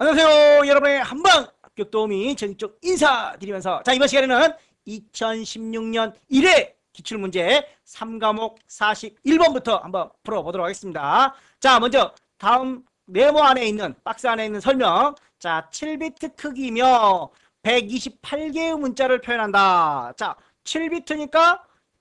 안녕하세요. 여러분의 한방 합격 도우미 전인쪽 인사드리면서 자, 이번 시간에는 2016년 1회 기출문제 3과목 41번부터 한번 풀어보도록 하겠습니다. 자, 먼저 다음 네모 안에 있는 박스 안에 있는 설명. 자, 7비트 크기며 128개의 문자를 표현한다. 자, 7비트니까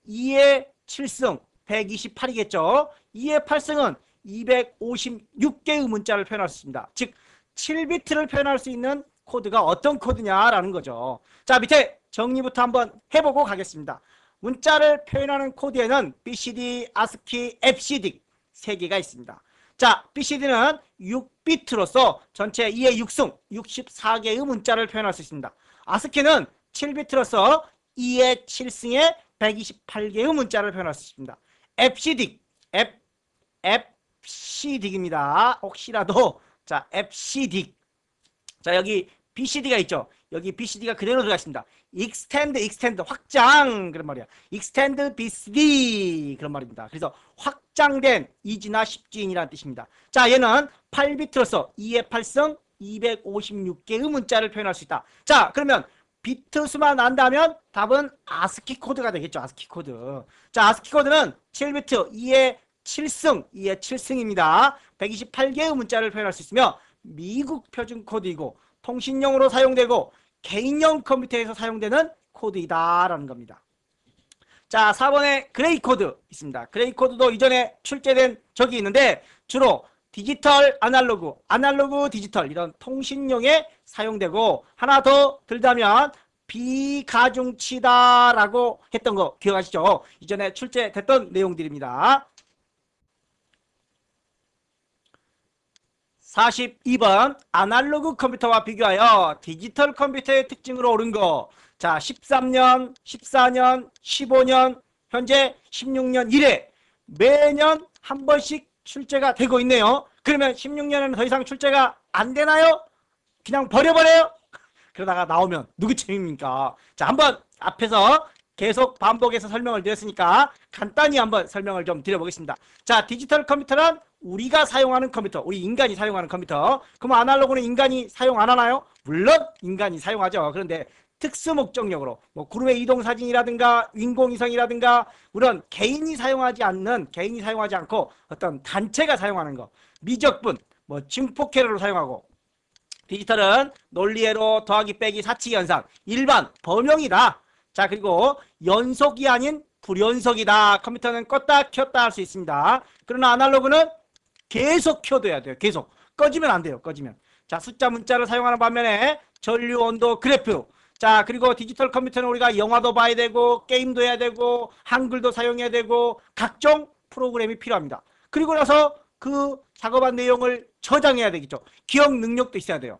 2의 7승 128이겠죠. 2의 8승은 256개의 문자를 표현할 수 있습니다. 즉 7비트를 표현할 수 있는 코드가 어떤 코드냐라는 거죠. 자, 밑에 정리부터 한번 해보고 가겠습니다. 문자를 표현하는 코드에는 BCD, ASCII, FCD 3개가 있습니다. 자, BCD는 6비트로서 전체 2의 6승 64개의 문자를 표현할 수 있습니다. ASCII는 7비트로서 2의 7승에 128개의 문자를 표현할 수 있습니다. FCD입니다. 혹시라도 자, FCD. 자, 여기 BCD가 있죠. 여기 BCD가 그대로 들어가 있습니다. extend 확장 그런 말이야. extend BCD 그런 말입니다. 그래서 확장된 이지나 10진이라는 뜻입니다. 자, 얘는 8비트로서 2의 8승 256개의 문자를 표현할 수 있다. 자, 그러면 비트 수만 안다면 답은 ASCII 코드가 되겠죠. ASCII 코드. 자, ASCII 코드는 7비트 2의 7승, 2의 7승입니다. 128개의 문자를 표현할 수 있으며 미국 표준 코드이고 통신용으로 사용되고 개인용 컴퓨터에서 사용되는 코드이다라는 겁니다. 자, 4번에 그레이 코드 있습니다. 그레이 코드도 이전에 출제된 적이 있는데 주로 디지털, 아날로그, 디지털 이런 통신용에 사용되고 하나 더 들다면 비가중치다라고 했던 거 기억하시죠? 이전에 출제됐던 내용들입니다. 42번 아날로그 컴퓨터와 비교하여 디지털 컴퓨터의 특징으로 옳은 거. 자, 13년, 14년, 15년, 현재 16년 1회 매년 한 번씩 출제가 되고 있네요. 그러면 16년에는 더 이상 출제가 안 되나요? 그냥 버려버려요? 그러다가 나오면 누구 책임입니까? 자, 한번 앞에서 계속 반복해서 설명을 드렸으니까 간단히 한번 설명을 좀 드려보겠습니다. 자, 디지털 컴퓨터란 우리가 사용하는 컴퓨터, 우리 인간이 사용하는 컴퓨터. 그럼 아날로그는 인간이 사용 안 하나요? 물론 인간이 사용하죠. 그런데 특수 목적용으로 뭐 구름의 이동 사진이라든가 인공위성이라든가 이런 개인이 사용하지 않고 어떤 단체가 사용하는 거, 미적분, 뭐 증폭회로를 사용하고, 디지털은 논리회로 더하기 빼기 사칙 현상, 일반 범용이다. 자, 그리고 연속이 아닌 불연속이다. 컴퓨터는 껐다 켰다 할 수 있습니다. 그러나 아날로그는 계속 켜둬야 돼요. 계속. 꺼지면 안 돼요. 꺼지면. 자, 숫자 문자를 사용하는 반면에 전류, 온도, 그래프. 자, 그리고 디지털 컴퓨터는 우리가 영화도 봐야 되고 게임도 해야 되고 한글도 사용해야 되고 각종 프로그램이 필요합니다. 그리고 나서 그 작업한 내용을 저장해야 되겠죠. 기억 능력도 있어야 돼요.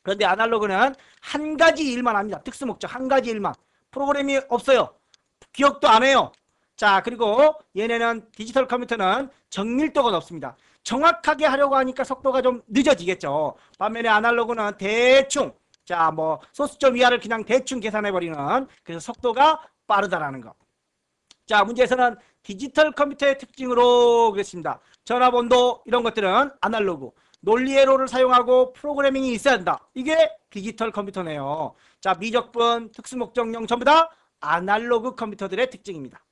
그런데 아날로그는 한 가지 일만 합니다. 특수 목적 한 가지 일만. 프로그램이 없어요. 기억도 안 해요. 자, 그리고 얘네는 디지털 컴퓨터는 정밀도가 높습니다. 정확하게 하려고 하니까 속도가 좀 늦어지겠죠. 반면에 아날로그는 대충 자, 뭐 소수점 이하를 그냥 대충 계산해버리는 그래서 속도가 빠르다라는 거. 자, 문제에서는 디지털 컴퓨터의 특징으로 그랬습니다. 전압온도 이런 것들은 아날로그, 논리회로를 사용하고 프로그래밍이 있어야 한다. 이게 디지털 컴퓨터네요. 자, 미적분, 특수목적용 전부 다 아날로그 컴퓨터들의 특징입니다.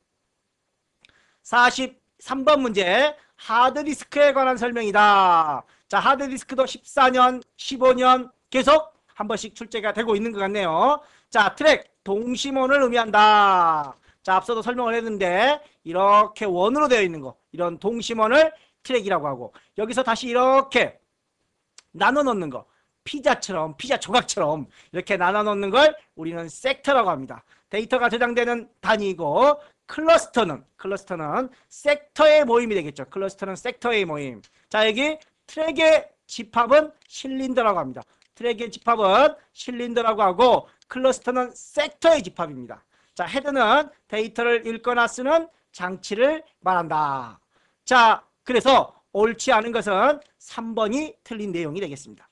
43번 문제, 하드디스크에 관한 설명이다. 자, 하드디스크도 14년, 15년 계속 한 번씩 출제가 되고 있는 것 같네요. 자, 트랙, 동심원을 의미한다. 자, 앞서도 설명을 했는데 이렇게 원으로 되어 있는 거, 이런 동심원을 트랙이라고 하고, 여기서 다시 이렇게 나눠 놓는 거, 피자처럼, 피자 조각처럼 이렇게 나눠 놓는 걸 우리는 섹터라고 합니다. 데이터가 저장되는 단위이고, 클러스터는 섹터의 모임이 되겠죠. 클러스터는 섹터의 모임. 자, 여기 트랙의 집합은 실린더라고 합니다. 트랙의 집합은 실린더라고 하고, 클러스터는 섹터의 집합입니다. 자, 헤드는 데이터를 읽거나 쓰는 장치를 말한다. 자, 그래서 옳지 않은 것은 3번이 틀린 내용이 되겠습니다.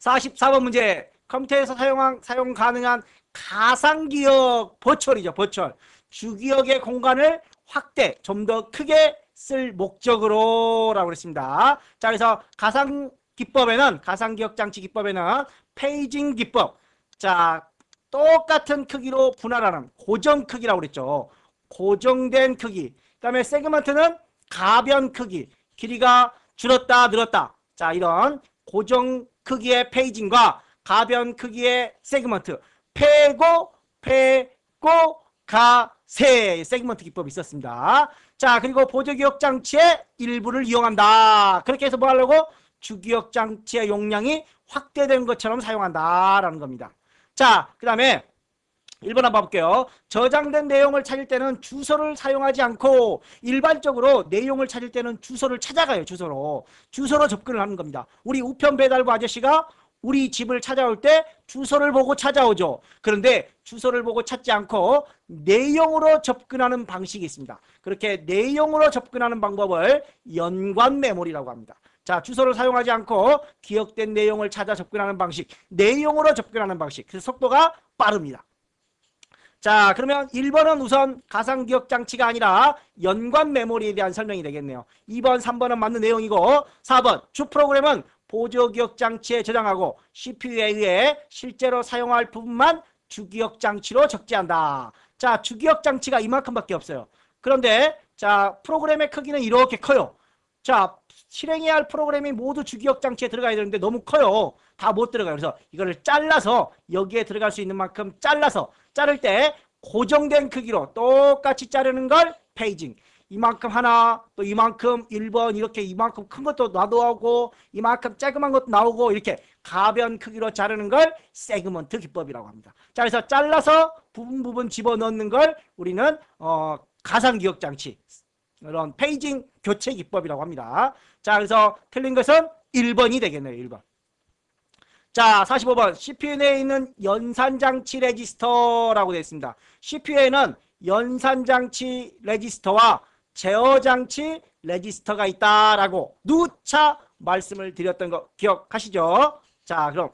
44번 문제, 컴퓨터에서 사용 가능한 가상기억 버추얼이죠. 버추얼. 주기억의 공간을 확대, 좀 더 크게 쓸 목적으로 라고 했습니다. 자, 그래서 가상 기법에는 가상기억장치 기법에는 페이징 기법. 자, 똑같은 크기로 분할하는 고정 크기라고 그랬죠. 고정된 크기. 그다음에 세그먼트는 가변 크기. 길이가 줄었다 늘었다. 자, 이런 고정 크기의 페이징과 가변 크기의 세그먼트. 빼고 가세 세그먼트 기법이 있었습니다. 자, 그리고 보조기억장치의 일부를 이용한다. 그렇게 해서 뭐 하려고? 주기억장치의 용량이 확대된 것처럼 사용한다라는 겁니다. 자, 그 다음에 1번 한번 볼게요. 저장된 내용을 찾을 때는 주소를 사용하지 않고 일반적으로 내용을 찾을 때는 주소를 찾아가요. 주소로 접근을 하는 겁니다. 우리 우편 배달부 아저씨가 우리 집을 찾아올 때 주소를 보고 찾아오죠. 그런데 주소를 보고 찾지 않고 내용으로 접근하는 방식이 있습니다. 그렇게 내용으로 접근하는 방법을 연관 메모리라고 합니다. 자, 주소를 사용하지 않고 기억된 내용을 찾아 접근하는 방식, 내용으로 접근하는 방식. 그래서 속도가 빠릅니다. 자, 그러면 1번은 우선 가상기억장치가 아니라 연관 메모리에 대한 설명이 되겠네요. 2번, 3번은 맞는 내용이고 4번 주 프로그램은 보조기억장치에 저장하고 CPU에 의해 실제로 사용할 부분만 주기억장치로 적재한다. 자, 주기억장치가 이만큼밖에 없어요. 그런데 자, 프로그램의 크기는 이렇게 커요. 자, 실행해야 할 프로그램이 모두 주기억장치에 들어가야 되는데 너무 커요. 다 못 들어가요. 그래서 이거를 잘라서 여기에 들어갈 수 있는 만큼 잘라서 자를 때 고정된 크기로 똑같이 자르는 걸 페이징. 이만큼 하나, 또 이만큼 1번 이렇게 이만큼 큰 것도 놔두고 이만큼 조그만 것도 나오고 이렇게 가변 크기로 자르는 걸 세그먼트 기법이라고 합니다. 자, 그래서 잘라서 부분 집어넣는 걸 우리는 가상기억장치 이런 페이징 교체 기법이라고 합니다. 자, 그래서 틀린 것은 1번이 되겠네요. 1번. 자, 45번 CPU 내에 있는 연산장치 레지스터라고 되어 있습니다. CPU에는 연산장치 레지스터와 제어장치 레지스터가 있다라고 누차 말씀을 드렸던 거 기억하시죠? 자, 그럼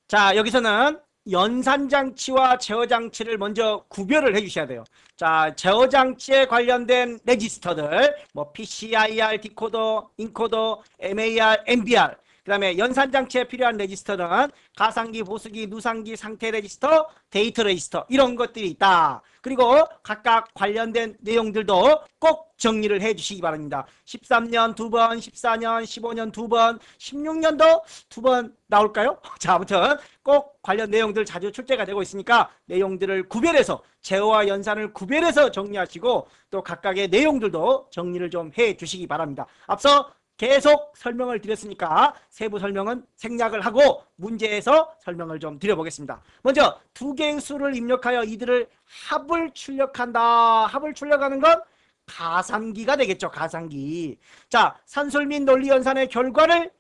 자, 여기서는 연산장치와 제어장치를 먼저 구별을 해 주셔야 돼요. 자, 제어장치에 관련된 레지스터들 뭐 PCIR, 디코더, 인코더, MAR, MBR 그 다음에 연산장치에 필요한 레지스터는 가상기, 보수기, 누상기, 상태 레지스터, 데이터 레지스터 이런 것들이 있다. 그리고 각각 관련된 내용들도 꼭 정리를 해 주시기 바랍니다. 13년 2번, 14년, 15년 2번, 16년도 2번 나올까요? 자, 아무튼 꼭 관련 내용들 자주 출제가 되고 있으니까 내용들을 구별해서 제어와 연산을 구별해서 정리하시고 또 각각의 내용들도 정리를 좀 해 주시기 바랍니다. 앞서 계속 설명을 드렸으니까 세부 설명은 생략을 하고 문제에서 설명을 좀 드려보겠습니다. 먼저 두 개의 수를 입력하여 이들을 합을 출력한다. 합을 출력하는 건 가상기가 되겠죠. 가상기. 자, 산술 및 논리 연산의 결과를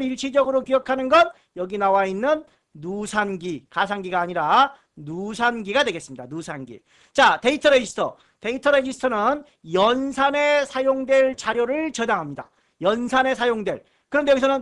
일시적으로 기억하는 건 여기 나와 있는 누산기, 가상기가 아니라 누산기가 되겠습니다. 누산기. 자, 데이터 레지스터. 데이터 레지스터는 연산에 사용될 자료를 저장합니다. 연산에 사용될. 그런데 여기서는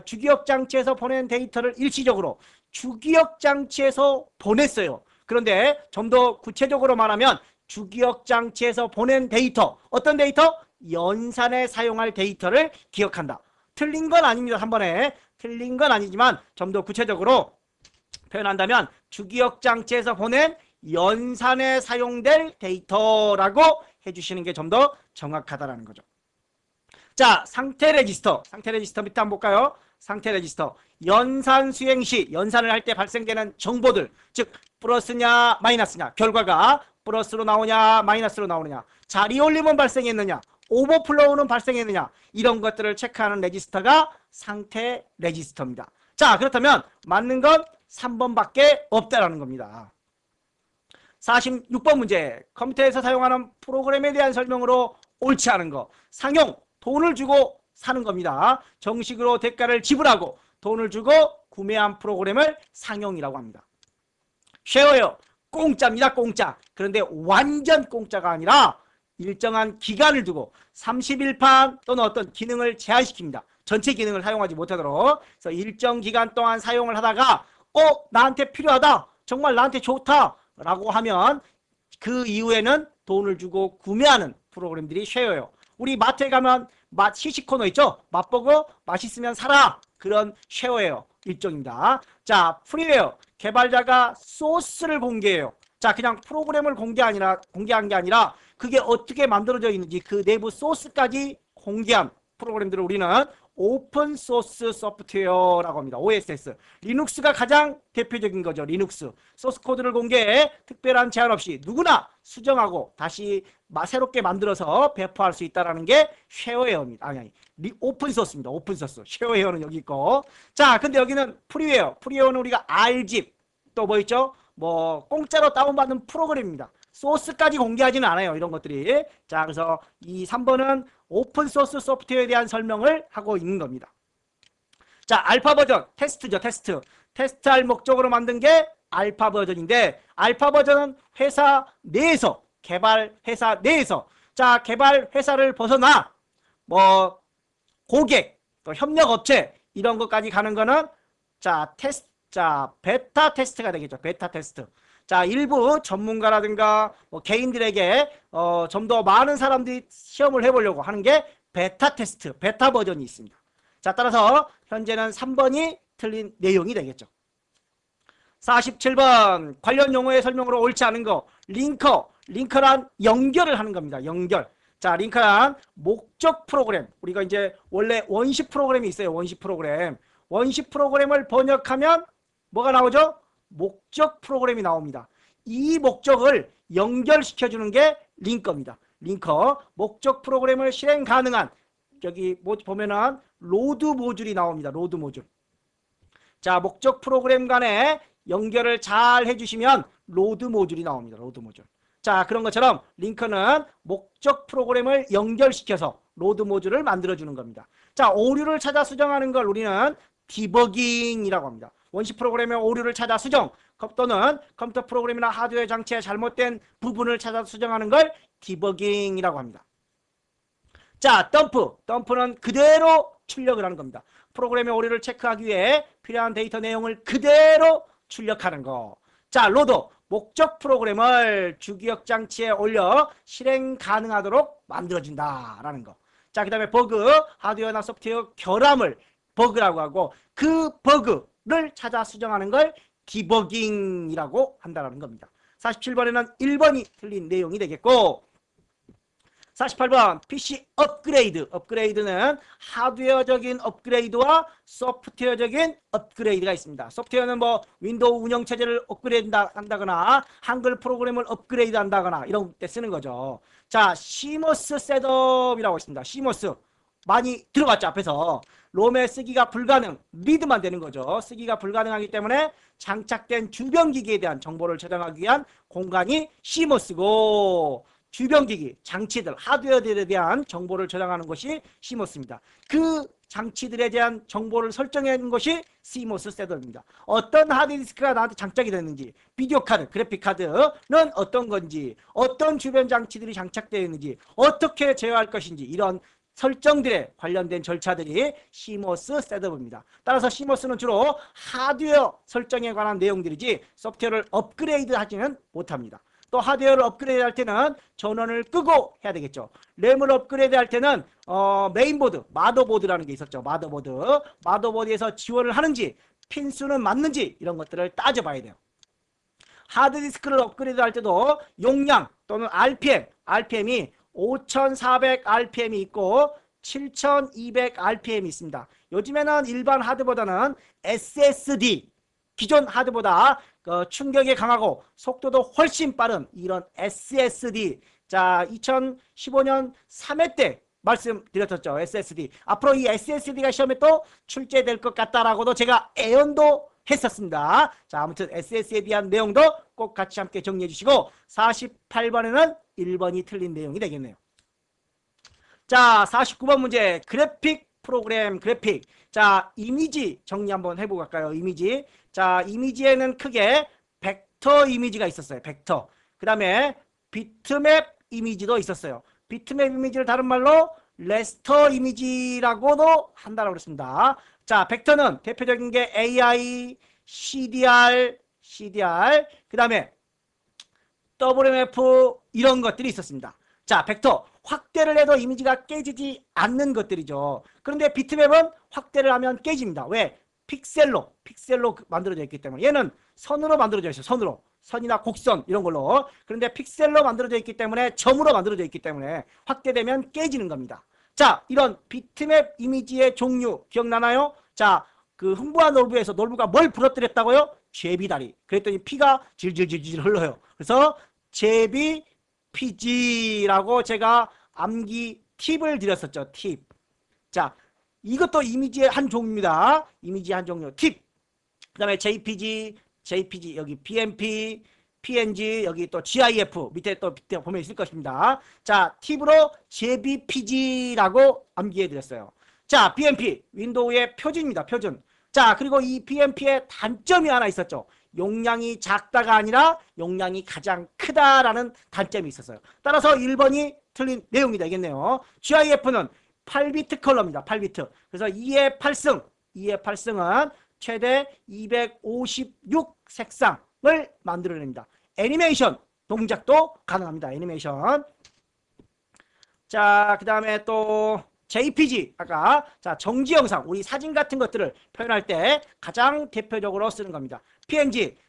주기억장치에서 보낸 데이터를 일시적으로 주기억장치에서 보냈어요. 그런데 좀 더 구체적으로 말하면 주기억장치에서 보낸 데이터. 어떤 데이터? 연산에 사용할 데이터를 기억한다. 틀린 건 아닙니다. 한 번에. 틀린 건 아니지만 좀 더 구체적으로 표현한다면 주기억장치에서 보낸 연산에 사용될 데이터라고 해주시는 게 좀 더 정확하다라는 거죠. 자, 상태 레지스터. 상태 레지스터 밑에 한번 볼까요? 상태 레지스터. 연산 수행 시 연산을 할 때 발생되는 정보들, 즉 플러스냐 마이너스냐, 결과가 플러스로 나오냐 마이너스로 나오느냐, 자리 올림은 발생했느냐, 오버플로우는 발생했느냐, 이런 것들을 체크하는 레지스터가 상태 레지스터입니다. 자, 그렇다면 맞는 건 3번밖에 없다라는 겁니다. 46번 문제. 컴퓨터에서 사용하는 프로그램에 대한 설명으로 옳지 않은 거. 상용, 돈을 주고 사는 겁니다. 정식으로 대가를 지불하고 돈을 주고 구매한 프로그램을 상용이라고 합니다. 쉐어요. 공짜입니다. 공짜. 그런데 완전 공짜가 아니라 일정한 기간을 두고 30일판 또는 어떤 기능을 제한시킵니다. 전체 기능을 사용하지 못하도록. 그래서 일정 기간 동안 사용을 하다가 나한테 필요하다. 정말 나한테 좋다. 라고 하면 그 이후에는 돈을 주고 구매하는 프로그램들이 쉐어예요. 우리 마트에 가면 맛 시식 코너 있죠? 맛보고 맛있으면 사라. 그런 쉐어예요. 일종입니다. 자, 프리웨어. 개발자가 소스를 공개해요. 자, 그냥 프로그램을 공개한 게 아니라 그게 어떻게 만들어져 있는지 그 내부 소스까지 공개한 프로그램들을 우리는 오픈 소스 소프트웨어라고 합니다. OSS. 리눅스가 가장 대표적인 거죠. 리눅스. 소스 코드를 공개해 특별한 제한 없이 누구나 수정하고 다시 새롭게 만들어서 배포할 수 있다는 게 쉐어웨어입니다. 아니, 오픈 소스입니다. 오픈 소스. 쉐어웨어는 여기 있고. 자, 근데 여기는 프리웨어. 프리웨어는 우리가 R집 또 뭐 있죠? 뭐 공짜로 다운받는 프로그램입니다. 소스까지 공개하지는 않아요. 이런 것들이. 자, 그래서 이 3번은 오픈소스 소프트웨어에 대한 설명을 하고 있는 겁니다. 자, 알파 버전. 테스트죠. 테스트할 목적으로 만든 게 알파 버전인데 알파 버전은 회사 내에서 개발 회사 내에서 자, 개발 회사를 벗어나 뭐 고객, 또 협력 업체 이런 것까지 가는 거는 자, 베타 테스트가 되겠죠. 베타 테스트. 자, 일부 전문가라든가 뭐 개인들에게 좀 더 많은 사람들이 시험을 해보려고 하는 게 베타 테스트, 베타 버전이 있습니다. 자, 따라서 현재는 3번이 틀린 내용이 되겠죠. 47번 관련 용어의 설명으로 옳지 않은 거. 링커란 연결을 하는 겁니다. 연결. 자, 링크란 목적 프로그램. 우리가 이제 원래 원시 프로그램이 있어요. 원시 프로그램. 원시 프로그램을 번역하면 뭐가 나오죠? 목적 프로그램이 나옵니다. 이 목적을 연결시켜주는 게 링커입니다. 링커. 목적 프로그램을 실행 가능한 여기 보면은 로드 모듈이 나옵니다. 로드 모듈. 자, 목적 프로그램 간에 연결을 잘 해주시면 로드 모듈이 나옵니다. 로드 모듈. 자, 그런 것처럼 링커는 목적 프로그램을 연결시켜서 로드 모듈을 만들어주는 겁니다. 자, 오류를 찾아 수정하는 걸 우리는 디버깅이라고 합니다. 원시 프로그램의 오류를 찾아 수정 또는 컴퓨터 프로그램이나 하드웨어 장치의 잘못된 부분을 찾아 수정하는 걸 디버깅이라고 합니다. 자, 덤프는 그대로 출력을 하는 겁니다. 프로그램의 오류를 체크하기 위해 필요한 데이터 내용을 그대로 출력하는 거. 자, 로드. 목적 프로그램을 주기억 장치에 올려 실행 가능하도록 만들어준다라는 거. 자, 그 다음에 버그. 하드웨어나 소프트웨어 결함을 버그라고 하고 그 버그를 찾아 수정하는 걸 디버깅이라고 한다는 겁니다. 47번에는 1번이 틀린 내용이 되겠고 48번 PC 업그레이드. 업그레이드는 하드웨어적인 업그레이드와 소프트웨어적인 업그레이드가 있습니다. 소프트웨어는 뭐 윈도우 운영체제를 업그레이드 한다거나 한글 프로그램을 업그레이드 한다거나 이런 때 쓰는 거죠. 자, 시모스 셋업이라고 있습니다. 시모스. 많이 들어봤죠, 앞에서. 롬에 쓰기가 불가능, 리드만 되는 거죠. 쓰기가 불가능하기 때문에 장착된 주변 기기에 대한 정보를 저장하기 위한 공간이 시모스고 주변 기기, 장치들, 하드웨어들에 대한 정보를 저장하는 것이 시모스입니다. 그 장치들에 대한 정보를 설정해 놓은 것이 시모스 셋업입니다. 어떤 하드디스크가 나한테 장착이 됐는지, 비디오 카드, 그래픽 카드는 어떤 건지, 어떤 주변 장치들이 장착되어 있는지, 어떻게 제어할 것인지 이런 설정들에 관련된 절차들이 시모스 셋업입니다. 따라서 시모스는 주로 하드웨어 설정에 관한 내용들이지 소프트웨어를 업그레이드 하지는 못합니다. 또 하드웨어를 업그레이드 할 때는 전원을 끄고 해야 되겠죠. 램을 업그레이드 할 때는 메인보드, 마더보드라는 게 있었죠. 마더보드에서 지원을 하는지 핀 수는 맞는지 이런 것들을 따져봐야 돼요. 하드디스크를 업그레이드 할 때도 용량 또는 RPM이 5400rpm이 있고 7200rpm이 있습니다. 요즘에는 일반 하드보다는 SSD, 기존 하드보다 충격이 강하고 속도도 훨씬 빠른 이런 SSD. 자, 2015년 3회 때 말씀드렸었죠. SSD. 앞으로 이 SSD가 시험에 또 출제될 것 같다라고도 제가 예언도 했었습니다. 자, 아무튼 SSD에 대한 내용도 꼭 같이 함께 정리해 주시고 48번에는 1번이 틀린 내용이 되겠네요. 자, 49번 문제. 그래픽 프로그램, 그래픽. 자, 이미지 정리 한번 해보고 갈까요? 이미지. 자, 이미지에는 크게 벡터 이미지가 있었어요. 벡터. 그 다음에 비트맵 이미지도 있었어요. 비트맵 이미지를 다른 말로 레스터 이미지라고도 한다고 그랬습니다. 자, 벡터는 대표적인 게 AI, CDR, 그 다음에 WMF 이런 것들이 있었습니다. 자, 벡터. 확대를 해도 이미지가 깨지지 않는 것들이죠. 그런데 비트맵은 확대를 하면 깨집니다. 왜? 픽셀로 만들어져 있기 때문에. 얘는 선으로 만들어져 있어요. 선으로. 선이나 곡선 이런 걸로. 그런데 픽셀로 만들어져 있기 때문에, 점으로 만들어져 있기 때문에 확대되면 깨지는 겁니다. 자, 이런 비트맵 이미지의 종류 기억나나요? 자, 그 흥부와 놀부에서 놀부가 뭘 부러뜨렸다고요? 제비다리. 그랬더니 피가 질질질질 흘러요. 그래서 제비 피지라고 제가 암기 팁을 드렸었죠. 팁. 자, 이것도 이미지의 한 종류입니다. 이미지의 한 종류. 팁. 그 다음에 JPG, 여기 BMP, PNG, 여기 또 GIF, 밑에 보면 있을 것입니다. 자, 팁으로 JPG라고 암기해 드렸어요. 자, BMP, 윈도우의 표준입니다. 표준. 자, 그리고 이 BMP의 단점이 하나 있었죠. 용량이 작다가 아니라 용량이 가장 크다라는 단점이 있었어요. 따라서 1번이 틀린 내용이 되겠네요. GIF는 8비트 컬러입니다. 8비트. 그래서 2의 8승은 최대 256 색상을 만들어냅니다. 애니메이션 동작도 가능합니다. 애니메이션. 자, 그 다음에 또 JPG, 아까 자 정지 영상, 우리 사진 같은 것들을 표현할 때 가장 대표적으로 쓰는 겁니다.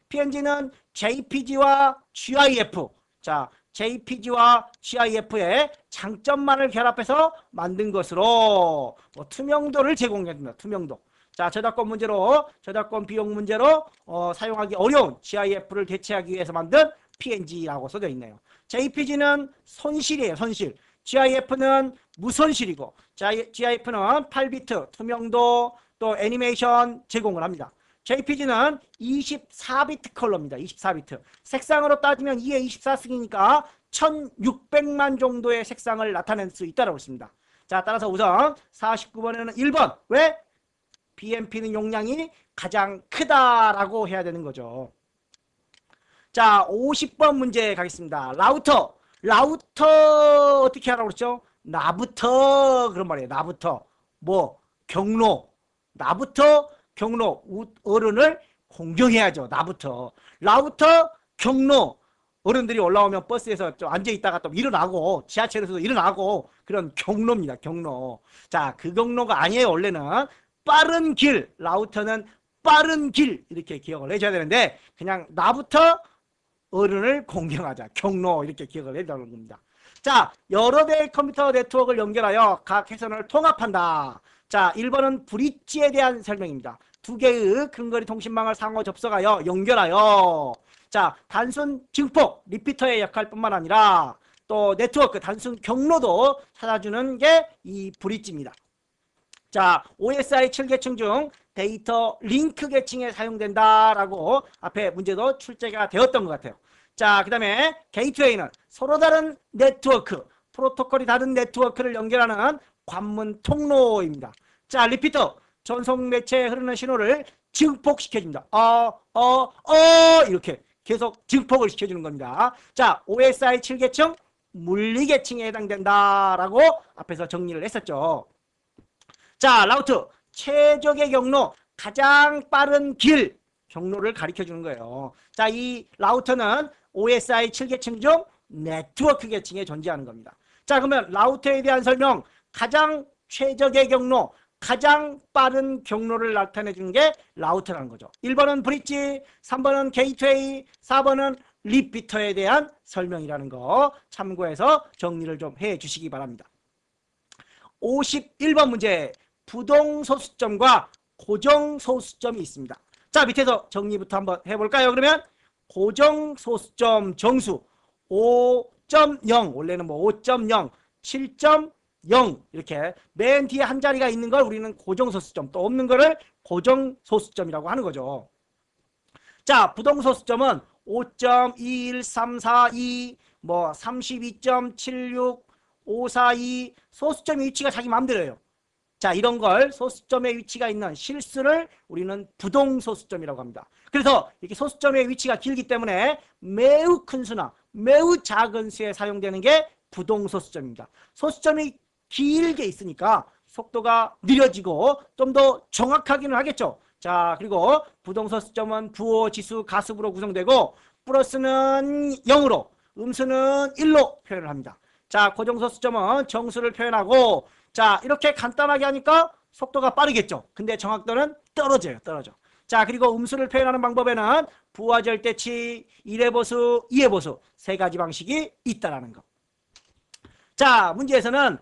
PNG는 JPG와 GIF, 자 JPG와 GIF의 장점만을 결합해서 만든 것으로 투명도를 제공해줍니다. 투명도. 자, 저작권 비용 문제로 사용하기 어려운 GIF를 대체하기 위해서 만든 PNG라고 써져 있네요. JPG는 손실이에요. 손실. GIF는 무손실이고, GIF는 8비트 투명도 또 애니메이션 제공을 합니다. JPG는 24비트 컬러입니다. 24비트. 색상으로 따지면 2의 24승이니까 1600만 정도의 색상을 나타낼 수 있다고 했습니다. 자, 따라서 우선 49번에는 1번. 왜? BMP는 용량이 가장 크다라고 해야 되는 거죠. 자, 50번 문제 가겠습니다. 라우터 어떻게 하라고 그랬죠? 나부터 그런 말이에요. 나부터 경로. 나부터 경로. 어른을 공경해야죠. 나부터. 라우터 경로. 어른들이 올라오면 버스에서 좀 앉아있다가 또 일어나고, 지하철에서도 일어나고, 그런 경로입니다. 경로. 자, 그 경로가 아니에요. 원래는 빠른 길. 라우터는 빠른 길. 이렇게 기억을 해줘야 되는데, 그냥 나부터 어른을 공경하자. 경로. 이렇게 기억을 해주는 겁니다. 자, 여러 대의 컴퓨터 네트워크를 연결하여 각 회선을 통합한다. 자, 1번은 브릿지에 대한 설명입니다. 두 개의 근거리 통신망을 상호 접속하여 연결하여, 자, 단순 증폭, 리피터의 역할뿐만 아니라 또 네트워크, 단순 경로도 찾아주는 게 이 브릿지입니다. 자, OSI 7계층 중 데이터 링크 계층에 사용된다라고 앞에 문제도 출제가 되었던 것 같아요. 자, 그 다음에 게이트웨이는 서로 다른 네트워크, 프로토콜이 다른 네트워크를 연결하는 관문 통로입니다. 자, 리피터, 전송 매체에 흐르는 신호를 증폭시켜줍니다. 이렇게 계속 증폭을 시켜주는 겁니다. 자, OSI 7계층 물리계층에 해당된다라고 앞에서 정리를 했었죠. 자, 라우터, 최적의 경로, 가장 빠른 길, 경로를 가리켜 주는 거예요. 자, 이 라우터는 OSI 7계층 중 네트워크 계층에 존재하는 겁니다. 자, 그러면 라우터에 대한 설명, 가장 최적의 경로, 가장 빠른 경로를 나타내 주는 게 라우터라는 거죠. 1번은 브릿지, 3번은 게이트웨이, 4번은 리피터에 대한 설명이라는 거 참고해서 정리를 좀 해 주시기 바랍니다. 51번 문제, 부동소수점과 고정소수점이 있습니다. 자, 밑에서 정리부터 한번 해볼까요? 그러면 고정소수점 정수 5.0, 원래는 5.0, 7.0 이렇게 맨 뒤에 한 자리가 있는 걸 우리는 고정소수점, 또 없는 거를 고정소수점이라고 하는 거죠. 자, 부동소수점은 5.21342, 32.76, 542, 소수점의 위치가 자기 마음대로예요. 자, 이런 걸 소수점의 위치가 있는 실수를 우리는 부동소수점이라고 합니다. 그래서 이렇게 소수점의 위치가 길기 때문에 매우 큰 수나 매우 작은 수에 사용되는 게 부동소수점입니다. 소수점이 길게 있으니까 속도가 느려지고 좀 더 정확하기는 하겠죠. 자, 그리고 부동소수점은 부호, 지수, 가수부로 구성되고 플러스는 0으로, 음수는 1로 표현을 합니다. 자, 고정소 수점은 정수를 표현하고, 자, 이렇게 간단하게 하니까 속도가 빠르겠죠. 근데 정확도는 떨어져요. 떨어져. 자, 그리고 음수를 표현하는 방법에는 부하 절대치, 1회 보수, 2회 보수 세 가지 방식이 있다라는 거. 자, 문제에서는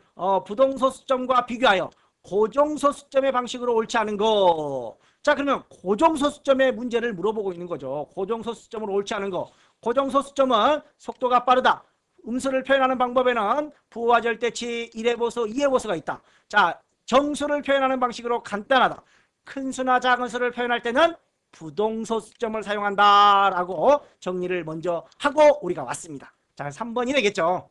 부동소 수점과 비교하여 고정소 수점의 방식으로 옳지 않은 거. 자, 그러면 고정소 수점의 문제를 물어보고 있는 거죠. 고정소 수점으로 옳지 않은 거. 고정소 수점은 속도가 빠르다. 음수를 표현하는 방법에는 부하 절대치, 1회 보수, 2회 보수가 있다. 자, 정수를 표현하는 방식으로 간단하다. 큰 수나 작은 수를 표현할 때는 부동소 수점을 사용한다라고 정리를 먼저 하고 우리가 왔습니다. 자, 3번이 되겠죠.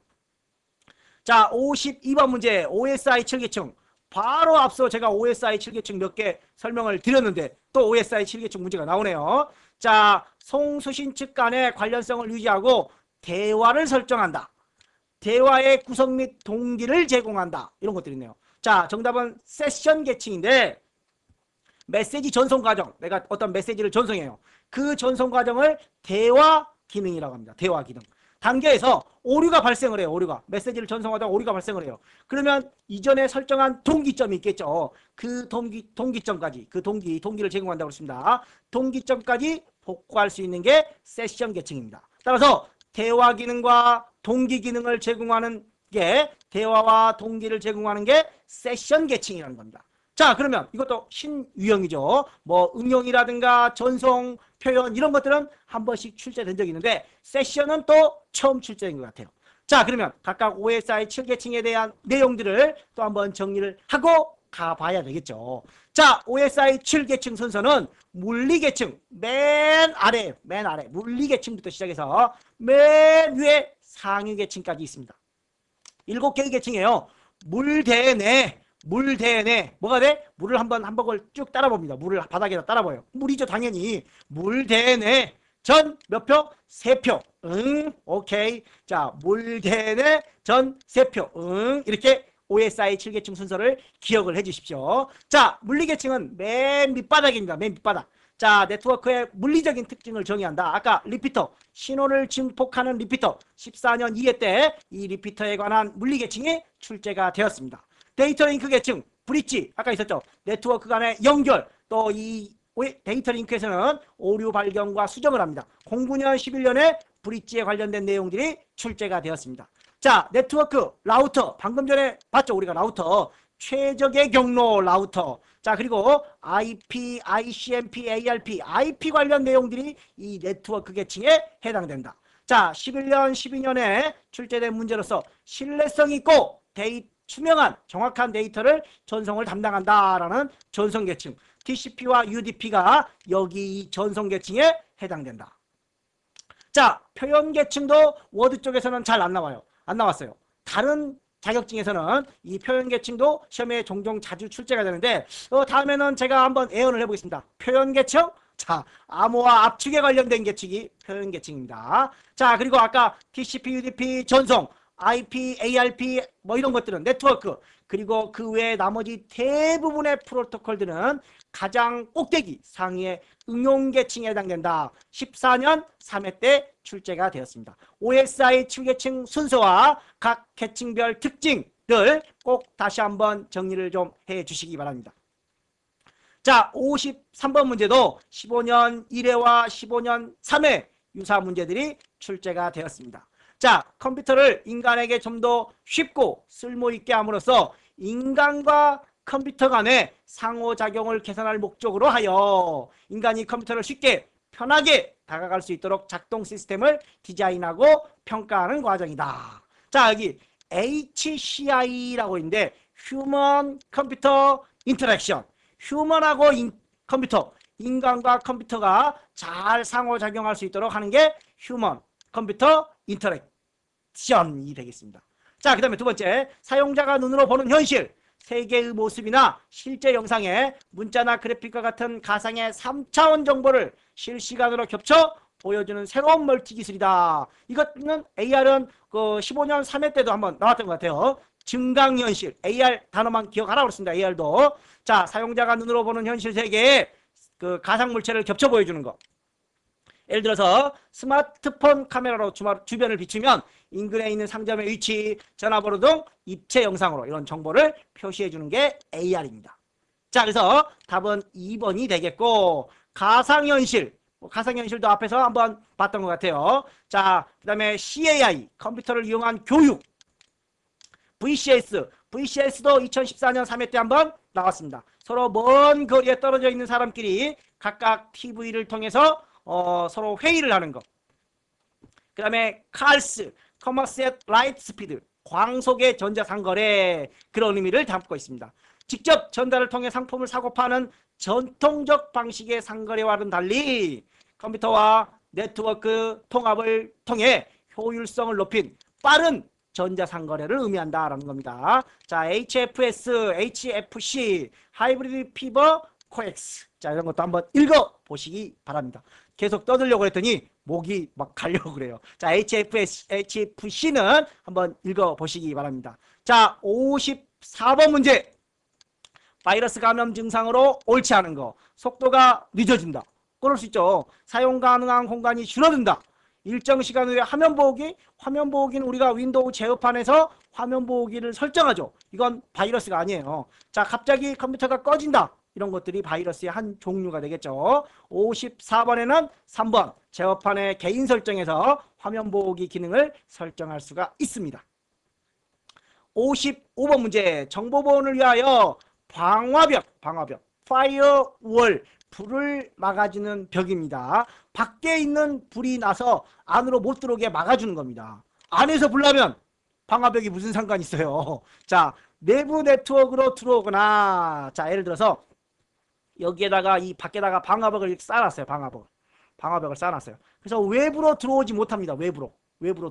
자, 52번 문제 OSI 7계층. 바로 앞서 제가 OSI 7계층 몇 개 설명을 드렸는데 또 OSI 7계층 문제가 나오네요. 자, 송수신 측 간의 관련성을 유지하고 대화를 설정한다. 대화의 구성 및 동기를 제공한다. 이런 것들이 있네요. 자, 정답은 세션 계층인데 메시지 전송 과정. 내가 어떤 메시지를 전송해요. 그 전송 과정을 대화 기능이라고 합니다. 대화 기능. 단계에서 오류가 발생을 해요. 오류가. 메시지를 전송하다가 오류가 발생을 해요. 그러면 이전에 설정한 동기점이 있겠죠. 그 동기점까지, 그 동기를 제공한다고 했습니다. 동기점까지 복구할 수 있는 게 세션 계층입니다. 따라서 대화 기능과 동기 기능을 제공하는 게, 대화와 동기를 제공하는 게 세션 계층이라는 겁니다. 자, 그러면 이것도 신유형이죠. 뭐 응용이라든가 전송, 표현 이런 것들은 한 번씩 출제된 적이 있는데 세션은 또 처음 출제된 것 같아요. 자, 그러면 각각 OSI 7계층에 대한 내용들을 또 한번 정리를 하고 가봐야 되겠죠. 자, OSI 7계층 순서는 물리계층 맨 아래 물리계층부터 시작해서 맨 위에 상위계층까지 있습니다. 7개의 계층이에요. 물대내 뭐가 돼? 물을 한 번을 쭉 따라봅니다. 물을 바닥에다 따라봐요. 물이죠, 당연히. 물대내 전 몇 표? 3표. 오케이. 자, 물대내 전 3표. 이렇게 OSI 7계층 순서를 기억을 해 주십시오. 자, 물리계층은 맨 밑바닥입니다. 맨 밑바닥. 자, 네트워크의 물리적인 특징을 정의한다. 아까 리피터, 신호를 증폭하는 리피터, 14년 2회 때 이 리피터에 관한 물리계층이 출제가 되었습니다. 데이터 링크 계층, 브릿지, 아까 있었죠. 네트워크 간의 연결, 또 이 데이터 링크에서는 오류 발견과 수정을 합니다. 09년, 11년에 브릿지에 관련된 내용들이 출제가 되었습니다. 자, 네트워크, 라우터, 방금 전에 봤죠. 우리가 라우터, 최적의 경로 라우터. 자, 그리고 IP, ICMP, ARP, IP 관련 내용들이 이 네트워크 계층에 해당된다. 자, 11년, 12년에 출제된 문제로서 신뢰성 있고 투명한 정확한 데이터를 전송을 담당한다라는 전송계층, TCP와 UDP가 여기 전송계층에 해당된다. 자, 표현계층도 워드 쪽에서는 잘 안 나와요. 안 나왔어요. 다른 자격증에서는 이 표현계층도 시험에 종종 자주 출제가 되는데 다음에는 제가 한번 예언을 해보겠습니다. 표현계층, 자, 암호화 압축에 관련된 계층이 표현계층입니다. 자, 그리고 아까 TCP, UDP, 전송, IP, ARP 뭐 이런 것들은 네트워크, 그리고 그 외에 나머지 대부분의 프로토콜들은 가장 꼭대기 상위의 응용계층에 해당된다. 14년 3회 때 출제가 되었습니다. OSI 7계층 순서와 각 계층별 특징들 꼭 다시 한번 정리를 좀 해주시기 바랍니다. 자, 53번 문제도 15년 1회와 15년 3회 유사 문제들이 출제가 되었습니다. 자, 컴퓨터를 인간에게 좀 더 쉽고 쓸모있게 함으로써 인간과 컴퓨터 간의 상호작용을 개선할 목적으로 하여 인간이 컴퓨터를 쉽게 편하게 다가갈 수 있도록 작동 시스템을 디자인하고 평가하는 과정이다. 자, 여기 HCI라고 있는데 휴먼 컴퓨터 인터랙션, 휴먼하고 컴퓨터, 인간과 컴퓨터가 잘 상호작용할 수 있도록 하는 게 휴먼 컴퓨터 인터랙션이 되겠습니다. 자, 그 다음에 두 번째, 사용자가 눈으로 보는 현실, 세계의 모습이나 실제 영상에 문자나 그래픽과 같은 가상의 3차원 정보를 실시간으로 겹쳐 보여주는 새로운 멀티 기술이다. 이것은 AR은 그 15년 3회 때도 한번 나왔던 것 같아요. 증강현실, AR 단어만 기억하라고 그랬습니다. AR도. 자, 사용자가 눈으로 보는 현실 세계에 그 가상물체를 겹쳐 보여주는 거. 예를 들어서 스마트폰 카메라로 주변을 비추면 인근에 있는 상점의 위치, 전화번호 등 입체 영상으로 이런 정보를 표시해 주는 게 AR입니다. 자, 그래서 답은 2번이 되겠고, 가상현실, 가상현실도 앞에서 한번 봤던 것 같아요. 자, 그 다음에 CAI, 컴퓨터를 이용한 교육, VCS도 2014년 3회 때 한번 나왔습니다. 서로 먼 거리에 떨어져 있는 사람끼리 각각 TV를 통해서 서로 회의를 하는 것. 그 다음에 CALS, Commerce at Light Speed, 광속의 전자상거래, 그런 의미를 담고 있습니다. 직접 전달을 통해 상품을 사고 파는 전통적 방식의 상거래와는 달리 컴퓨터와 네트워크 통합을 통해 효율성을 높인 빠른 전자상거래를 의미한다라는 겁니다. 자, HFS, HFC, 하이브리드 피버, 코엑스. 자, 이런 것도 한번 읽어보시기 바랍니다. 계속 떠들려고 했더니 목이 막 가려고 그래요. 자, HFS, HFC는 한번 읽어보시기 바랍니다. 자, 54번 문제. 바이러스 감염 증상으로 옳지 않은 거. 속도가 늦어진다. 그럴 수 있죠. 사용 가능한 공간이 줄어든다. 일정 시간 후에 화면 보기는 우리가 윈도우 제어판에서 화면 보기를 설정하죠. 이건 바이러스가 아니에요. 자, 갑자기 컴퓨터가 꺼진다. 이런 것들이 바이러스의 한 종류가 되겠죠. 54번에는 3번 제어판의 개인 설정에서 화면 보기 기능을 설정할 수가 있습니다. 55번 문제. 정보보호를 위하여 방화벽, 파이어월, 불을 막아주는 벽입니다. 밖에 있는 불이 나서 안으로 못 들어오게 막아주는 겁니다. 안에서 불 나면 방화벽이 무슨 상관이 있어요. 자, 내부 네트워크로 들어오거나, 자, 예를 들어서 여기에다가 이 밖에다가 방화벽을 쌓아놨어요. 방화벽을 쌓아놨어요. 그래서 외부로 들어오지 못합니다. 외부로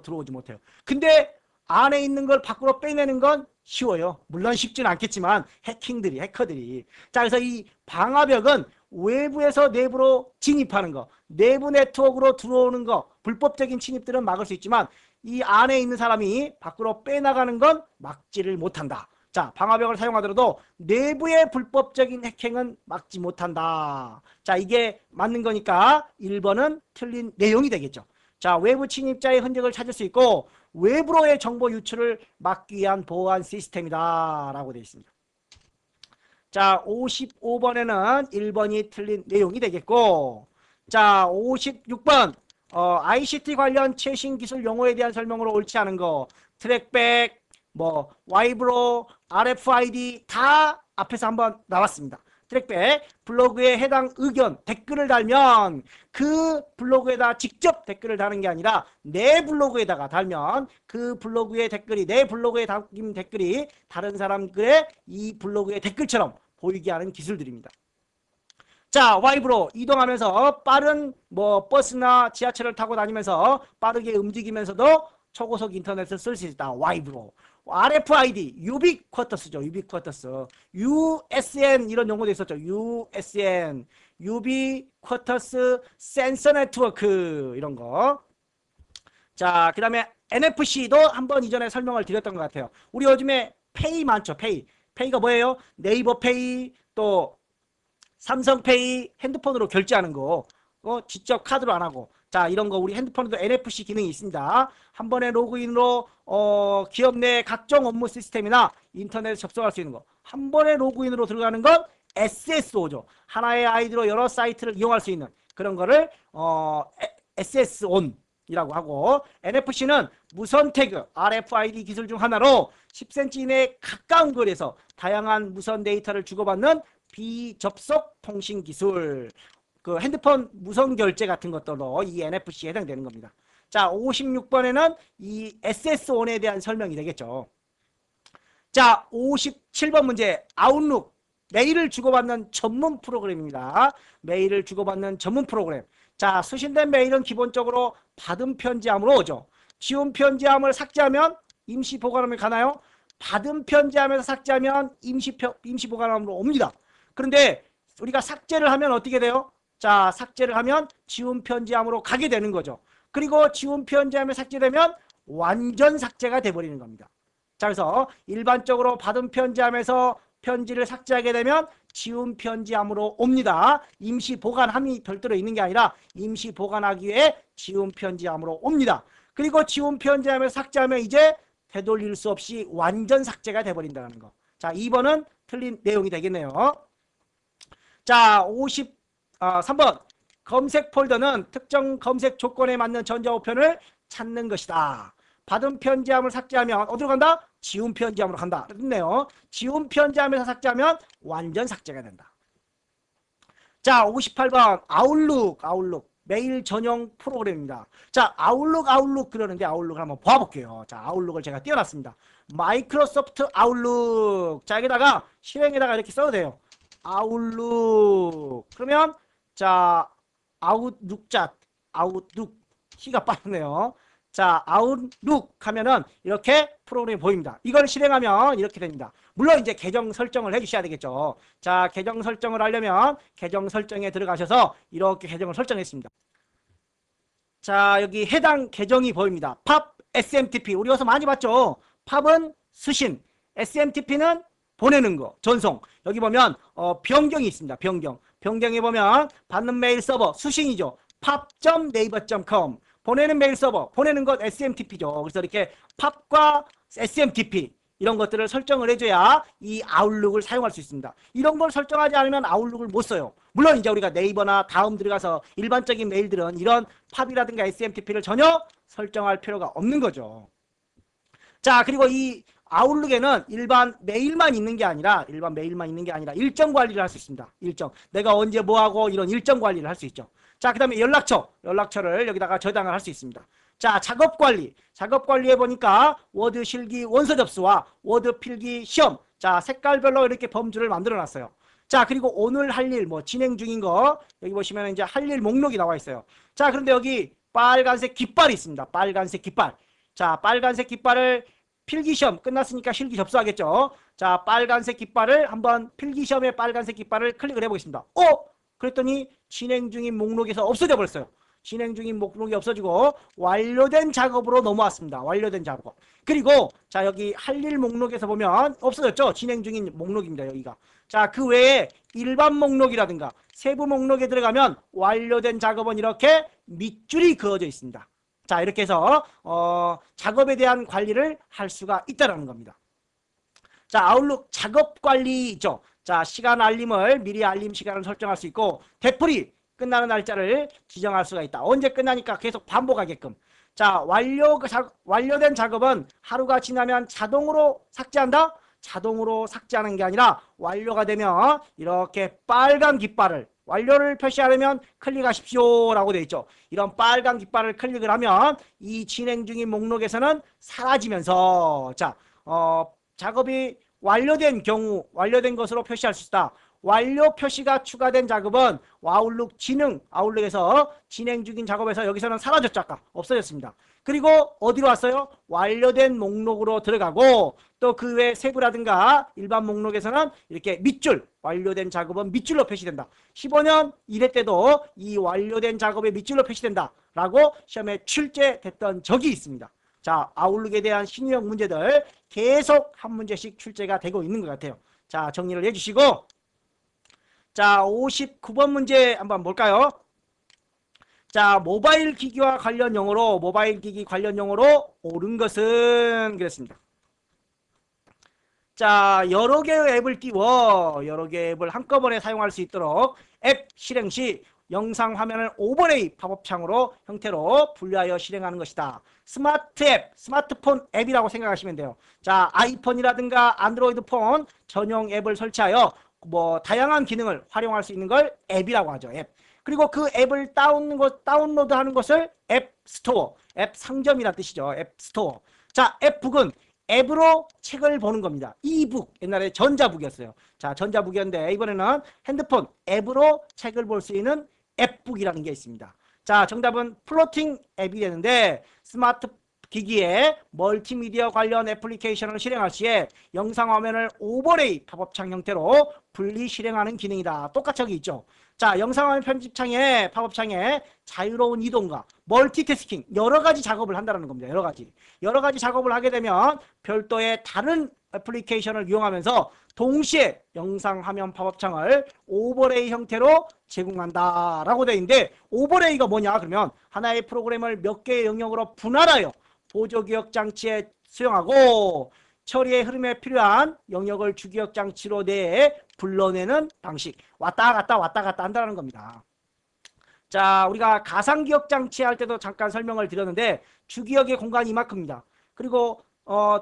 들어오지 못해요. 근데 안에 있는 걸 밖으로 빼내는 건 쉬워요. 물론 쉽지는 않겠지만 해커들이. 자, 그래서 이 방화벽은 외부에서 내부로 진입하는 거, 내부 네트워크로 들어오는 거, 불법적인 침입들은 막을 수 있지만 이 안에 있는 사람이 밖으로 빼나가는 건 막지를 못한다. 자, 방화벽을 사용하더라도 내부의 불법적인 해킹은 막지 못한다. 자, 이게 맞는 거니까 1번은 틀린 내용이 되겠죠. 자, 외부 침입자의 흔적을 찾을 수 있고 외부로의 정보 유출을 막기 위한 보안 시스템이다 라고 되어 있습니다. 자, 55번에는 1번이 틀린 내용이 되겠고, 자, 56번 ICT 관련 최신 기술 용어에 대한 설명으로 옳지 않은 거, 트랙백, 와이브로, RFID 다 앞에서 한번 나왔습니다. 트랙백, 블로그에 해당 의견, 댓글을 달면 그 블로그에다 직접 댓글을 다는 게 아니라 내 블로그에다가 달면 그 블로그의 댓글이, 내 블로그에 담긴 댓글이 다른 사람들의 이 블로그의 댓글처럼 보이게 하는 기술들입니다. 자, 와이브로 이동하면서 빠른 버스나 지하철을 타고 다니면서 빠르게 움직이면서도 초고속 인터넷을 쓸 수 있다. 와이브로. RFID, 유비쿼터스죠. USN 이런 용어도 있었죠. USN, 유비쿼터스 센서 네트워크 이런 거. 자, 그 다음에 NFC도 한번 이전에 설명을 드렸던 것 같아요. 우리 요즘에 페이 많죠. 페이가 뭐예요? 네이버 페이, 또 삼성페이, 핸드폰으로 결제하는 거, 직접 카드로 안 하고. 자, 이런 거 우리 핸드폰에도 NFC 기능이 있습니다. 한 번에 로그인으로 기업 내 각종 업무 시스템이나 인터넷에 접속할 수 있는 거. 한 번에 로그인으로 들어가는 건 SSO죠. 하나의 아이디로 여러 사이트를 이용할 수 있는 그런 거를 SSON 이라고 하고, NFC는 무선 태그, RFID 기술 중 하나로 10cm 이내 가까운 거리에서 다양한 무선 데이터를 주고받는 비접속 통신 기술. 그 핸드폰 무선 결제 같은 것들도 이 NFC에 해당되는 겁니다. 자, 56번에는 이 SSON에 대한 설명이 되겠죠. 자, 57번 문제. 아웃룩, 메일을 주고받는 전문 프로그램입니다. 메일을 주고받는 전문 프로그램. 자, 수신된 메일은 기본적으로 받은 편지함으로 오죠. 지운 편지함을 삭제하면 임시 보관함에 가나요? 받은 편지함에서 삭제하면 임시 보관함으로 옵니다. 그런데 우리가 삭제를 하면 어떻게 돼요? 자, 삭제를 하면 지운 편지함으로 가게 되는 거죠. 그리고 지운 편지함에 삭제되면 완전 삭제가 돼버리는 겁니다. 자, 그래서 일반적으로 받은 편지함에서 편지를 삭제하게 되면 지운 편지함으로 옵니다. 임시 보관함이 별도로 있는 게 아니라 임시 보관하기 위해 지운 편지함으로 옵니다. 그리고 지운 편지하면서 삭제하면 이제 되돌릴 수 없이 완전 삭제가 돼버린다는 거. 자, 2번은 틀린 내용이 되겠네요. 자, 3번. 검색 폴더는 특정 검색 조건에 맞는 전자우편을 찾는 것이다. 받은 편지함을 삭제하면 어디로 간다? 지운 편지함으로 간다. 됐네요. 지운 편지함에서 삭제하면 완전 삭제가 된다. 자, 58번. 아웃룩. 메일 전용 프로그램입니다. 자, 아웃룩 그러는데 아웃룩을 한번 봐볼게요. 자, 아웃룩을 제가 띄워놨습니다. 마이크로소프트 아웃룩. 자, 여기다가 실행에다가 이렇게 써도 돼요. 아웃룩. 그러면 자, 아웃룩 키가 빠르네요. 자, 아웃룩 하면은 이렇게 프로그램이 보입니다. 이걸 실행하면 이렇게 됩니다. 물론 이제 계정 설정을 해주셔야 되겠죠. 자, 계정 설정을 하려면 계정 설정에 들어가셔서 이렇게 계정을 설정했습니다. 자, 여기 해당 계정이 보입니다. 팝 SMTP. 우리 여기서 많이 봤죠. 팝은 수신, SMTP는 보내는 거, 전송. 여기 보면 변경이 있습니다. 변경에 보면 받는 메일 서버 수신이죠. pop.naver.com. 보내는 메일 서버, 보내는 것 SMTP죠. 그래서 이렇게 팝과 SMTP 이런 것들을 설정을 해줘야 이 아웃룩을 사용할 수 있습니다. 이런 걸 설정하지 않으면 아웃룩을 못 써요. 물론 이제 우리가 네이버나 다음 들어가서 일반적인 메일들은 이런 팝이라든가 SMTP를 전혀 설정할 필요가 없는 거죠. 자, 그리고 이 아웃룩에는 일반 메일만 있는 게 아니라 일정 관리를 할 수 있습니다. 일정. 내가 언제 뭐하고 이런 일정 관리를 할 수 있죠. 자, 그 다음에 연락처를 여기다가 저장을 할 수 있습니다. 자, 작업관리에 보니까 워드 실기 원서 접수와 워드 필기 시험. 자, 색깔별로 이렇게 범주를 만들어 놨어요. 자, 그리고 오늘 할 일, 진행 중인 거, 여기 보시면 이제 할 일 목록이 나와 있어요. 자, 그런데 여기 빨간색 깃발이 있습니다. 빨간색 깃발. 자, 빨간색 깃발을 필기시험 끝났으니까 실기 접수하겠죠. 자, 빨간색 깃발을 한번 필기시험의 빨간색 깃발을 클릭을 해보겠습니다. 그랬더니 진행 중인 목록에서 없어져 버렸어요. 진행 중인 목록이 없어지고 완료된 작업으로 넘어왔습니다. 완료된 작업. 그리고 자, 여기 할 일 목록에서 보면 없어졌죠. 진행 중인 목록입니다. 여기가. 자, 그 외에 일반 목록이라든가 세부 목록에 들어가면 완료된 작업은 이렇게 밑줄이 그어져 있습니다. 자, 이렇게 해서 작업에 대한 관리를 할 수가 있다는 겁니다. 자, 아웃룩 작업 관리 있죠. 자, 시간 알림을 미리 알림 시간을 설정할 수 있고 되풀이 끝나는 날짜를 지정할 수가 있다. 언제 끝나니까 계속 반복하게끔. 자, 완료된 작업은 하루가 지나면 자동으로 삭제한다? 자동으로 삭제하는 게 아니라 완료가 되면 이렇게 빨간 깃발을 완료를 표시하려면 클릭하십시오 라고 되어 있죠. 이런 빨간 깃발을 클릭을 하면 이 진행 중인 목록에서는 사라지면서 자, 작업이 완료된 경우 완료된 것으로 표시할 수 있다. 완료 표시가 추가된 작업은 아웃룩에서 진행 중인 작업에서 여기서는 사라졌죠. 아까 없어졌습니다. 그리고 어디로 왔어요? 완료된 목록으로 들어가고 또 그 외 세부라든가 일반 목록에서는 이렇게 밑줄 완료된 작업은 밑줄로 표시된다. 15년 1회 때도 이 완료된 작업이 밑줄로 표시된다 라고 시험에 출제됐던 적이 있습니다. 자, 아웃룩에 대한 신유형 문제들 계속 한 문제씩 출제가 되고 있는 것 같아요. 자, 정리를 해주시고 자, 59번 문제 한번 볼까요? 자, 모바일 기기 관련 용어로 옳은 것은 그랬습니다. 자, 여러 개의 앱을 띄워 여러 개의 앱을 한꺼번에 사용할 수 있도록 앱 실행 시 영상 화면을 오버레이 팝업창으로 형태로 분리하여 실행하는 것이다. 스마트폰 앱이라고 생각하시면 돼요. 자, 아이폰이라든가 안드로이드 폰 전용 앱을 설치하여 다양한 기능을 활용할 수 있는 걸 앱이라고 하죠. 앱. 그리고 그 앱을 다운로드하는 것을 앱 스토어, 앱 상점이라는 뜻이죠. 앱 스토어. 자, 앱북은 앱으로 책을 보는 겁니다. 이북, 옛날에 전자북이었어요. 자, 전자북이었는데 이번에는 핸드폰 앱으로 책을 볼 수 있는 앱북이라는 게 있습니다. 자, 정답은 플로팅 앱이 되는데 스마트 기기에 멀티미디어 관련 애플리케이션을 실행할 시에 영상 화면을 오버레이 팝업창 형태로 분리 실행하는 기능이다. 똑같이 여기 있죠. 자, 영상 화면 편집창에 팝업창에 자유로운 이동과 멀티태스킹 여러 가지 작업을 한다는 겁니다. 여러 가지 작업을 하게 되면 별도의 다른 애플리케이션을 이용하면서 동시에 영상 화면 팝업창을 오버레이 형태로 제공한다라고 되어 있는데, 오버레이가 뭐냐? 그러면 하나의 프로그램을 몇 개의 영역으로 분할하여 보조기억 장치에 수용하고 처리의 흐름에 필요한 영역을 주기억 장치로 내에 불러내는 방식. 왔다 갔다 한다는 겁니다. 자, 우리가 가상기억 장치 할 때도 잠깐 설명을 드렸는데, 주기억의 공간이 이만큼입니다. 그리고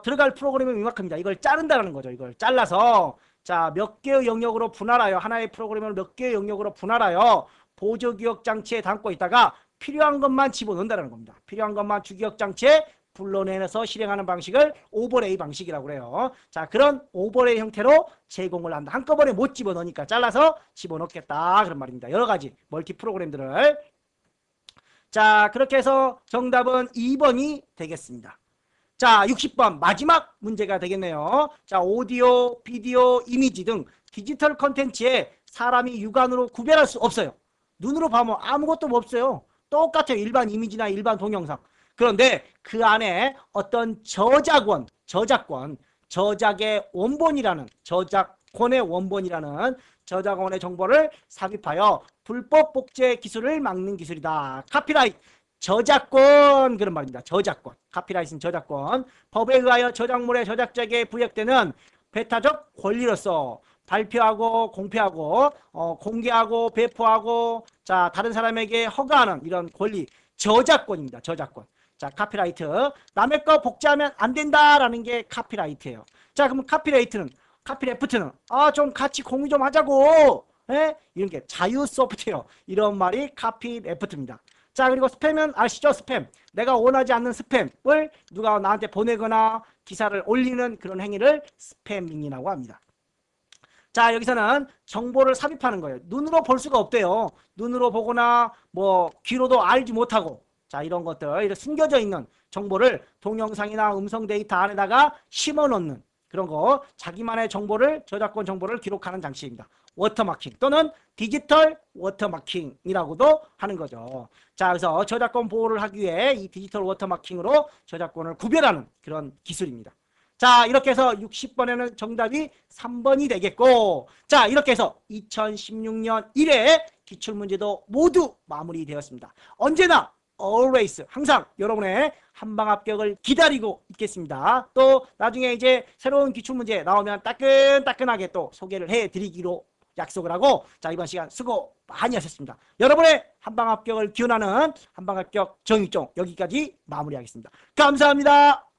들어갈 프로그램은 이만큼입니다. 이걸 자른다는 거죠. 이걸 잘라서, 자, 몇 개의 영역으로 분할하여, 하나의 프로그램을 몇 개의 영역으로 분할하여 보조기억 장치에 담고 있다가 필요한 것만 집어넣는다는 겁니다. 필요한 것만 주기억 장치에 불러내서 실행하는 방식을 오버레이 방식이라고 그래요. 자, 그런 오버레이 형태로 제공을 한다. 한꺼번에 못 집어넣으니까 잘라서 집어넣겠다, 그런 말입니다. 여러 가지 멀티 프로그램들을. 자, 그렇게 해서 정답은 2번이 되겠습니다. 자, 60번 마지막 문제가 되겠네요. 자, 오디오, 비디오, 이미지 등 디지털 컨텐츠에 사람이 육안으로 구별할 수 없어요. 눈으로 보면 아무것도 없어요. 똑같아요. 일반 이미지나 일반 동영상. 그런데 그 안에 어떤 저작권, 저작의 원본이라는, 저작권의 원본이라는 저작권의 정보를 삽입하여 불법 복제 기술을 막는 기술이다. 카피라이트, 저작권, 그런 말입니다. 저작권. 카피라이트는 저작권. 법에 의하여 저작물의 저작자에게 부여되는 배타적 권리로서 발표하고 공표하고 공개하고 배포하고, 자, 다른 사람에게 허가하는 이런 권리, 저작권입니다. 저작권. 자, 카피라이트. 남의 거 복제하면 안 된다라는 게 카피라이트예요. 자, 그러면 카피레프트는 좀 같이 공유 좀 하자고. 예? 이런 게 자유 소프트웨어. 이런 말이 카피레프트입니다. 자, 그리고 스팸은 아시죠? 스팸. 내가 원하지 않는 스팸을 누가 나한테 보내거나 기사를 올리는 그런 행위를 스패밍이라고 합니다. 자, 여기서는 정보를 삽입하는 거예요. 눈으로 볼 수가 없대요. 눈으로 보거나 뭐 귀로도 알지 못하고, 자, 이런 것들, 이런 숨겨져 있는 정보를 동영상이나 음성 데이터 안에다가 심어놓는 그런 거, 자기만의 정보를, 저작권 정보를 기록하는 장치입니다. 워터마킹 또는 디지털 워터마킹이라고도 하는 거죠. 자, 그래서 저작권 보호를 하기 위해 이 디지털 워터마킹으로 저작권을 구별하는 그런 기술입니다. 자, 이렇게 해서 60번에는 정답이 3번이 되겠고, 자, 이렇게 해서 2016년 1회 기출문제도 모두 마무리되었습니다. 언제나 always, 항상 여러분의 한방 합격을 기다리고 있겠습니다. 또 나중에 이제 새로운 기출문제 나오면 따끈따끈하게 또 소개를 해드리기로 약속을 하고, 자, 이번 시간 수고 많이 하셨습니다. 여러분의 한방 합격을 기원하는 한방 합격 정의종 여기까지 마무리하겠습니다. 감사합니다.